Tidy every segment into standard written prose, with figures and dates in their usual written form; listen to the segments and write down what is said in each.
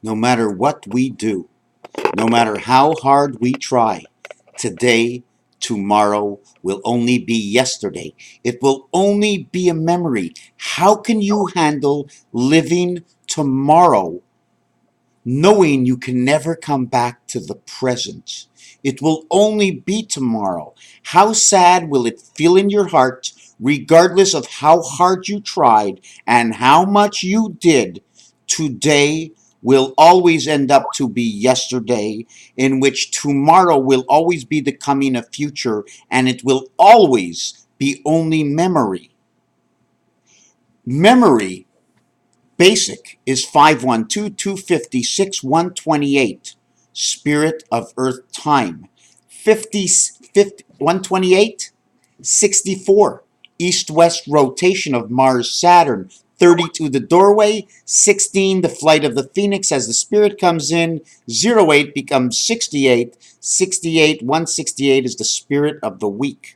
No matter what we do, no matter how hard we try, today, tomorrow will only be yesterday. It will only be a memory. How can you handle living tomorrow knowing you can never come back to the present? It will only be tomorrow. How sad will it feel in your heart, regardless of how hard you tried and how much you did? Today will always end up to be yesterday, in which tomorrow will always be the coming of future, and it will always be only memory. Memory basic is 512, 256, 128. Spirit of Earth time. 128, 64. East-west rotation of Mars Saturn. 32 the doorway. 16 the flight of the phoenix as the spirit comes in. 08 becomes 68. 68, 168 is the spirit of the week.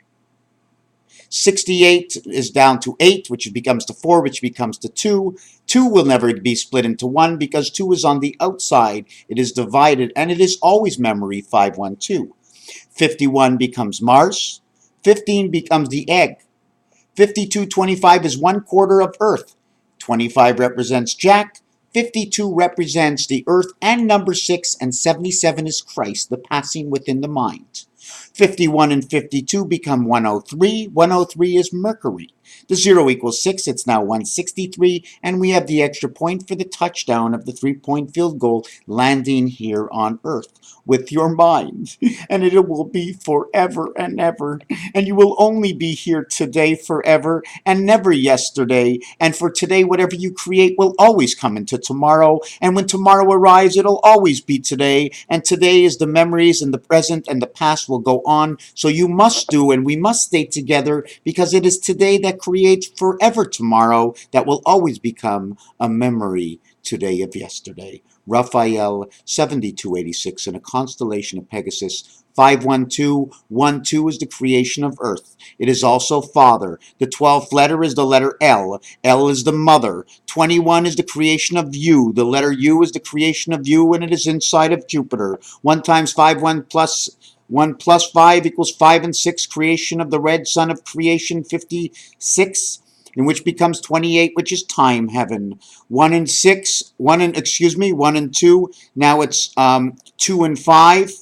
68 is down to 8, which becomes to 4, which becomes to 2. 2 will never be split into 1 because 2 is on the outside. It is divided, and it is always memory, 512. 51 becomes Mars. 15 becomes the egg. 5225 is 1/4 of Earth. 25 represents Jack. 52 represents the Earth and number 6, and 77 is Christ, the passing within the mind. 51 and 52 become 103. 103 is Mercury. The 0 equals 6. It's now 163. And we have the extra point for the touchdown of the 3-point field goal landing here on Earth with your mind. And it will be forever and ever. And you will only be here today forever and never yesterday. And for today, whatever you create will always come into tomorrow. And when tomorrow arrives, it'll always be today. And today is the memories and the present, and the past will go on. So you must do, and we must stay together, because it is today that creates forever tomorrow that will always become a memory today of yesterday. Raphael 7286 in a constellation of Pegasus. 51212 is the creation of Earth. It is also Father. The 12th letter is the letter L. L is the mother. 21 is the creation of U. The letter U is the creation of you, and it is inside of Jupiter. 1 times 5, 1 plus 5 equals 5 and 6, creation of the red sun of creation, 56, in which becomes 28, which is time heaven. 1 and 2, now it's 2 and 5,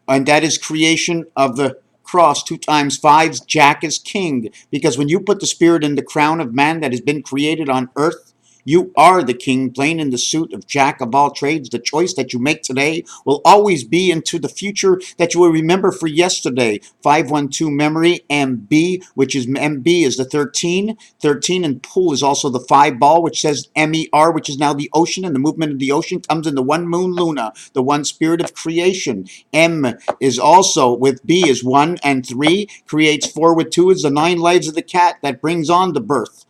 and that is creation of the cross. 2 times 5, Jack is king, because when you put the spirit in the crown of man that has been created on earth, you are the king playing in the suit of Jack of all trades. The choice that you make today will always be into the future that you will remember for yesterday. 512 memory. MB, which is MB is the 13. 13 and pool is also the 5 ball, which says MER, which is now the ocean, and the movement of the ocean comes in the 1 moon Luna, the 1 spirit of creation. M is also with B is 1 and 3, creates 4 with 2 is the 9 lives of the cat that brings on the birth.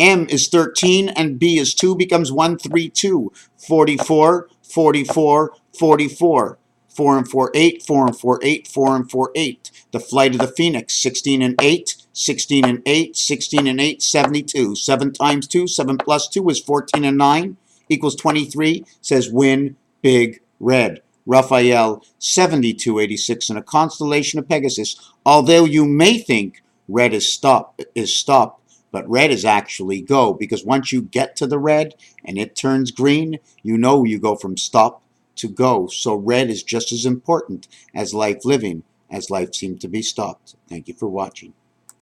M is 13 and B is 2 becomes 132. 44, 44, 44. 4 and 4, 8, 4 and 4, 8, 4 and 4, 8. The flight of the phoenix, 16 and 8, 16 and 8, 16 and 8, 72. 7 times 2, 7 plus 2 is 14 and 9, equals 23, says win big red. Raphael 7286 in a constellation of Pegasus. Although you may think red is stop, but red is actually go, because once you get to the red and it turns green, you know you go from stop to go. So red is just as important as life living, as life seemed to be stopped. Thank you for watching.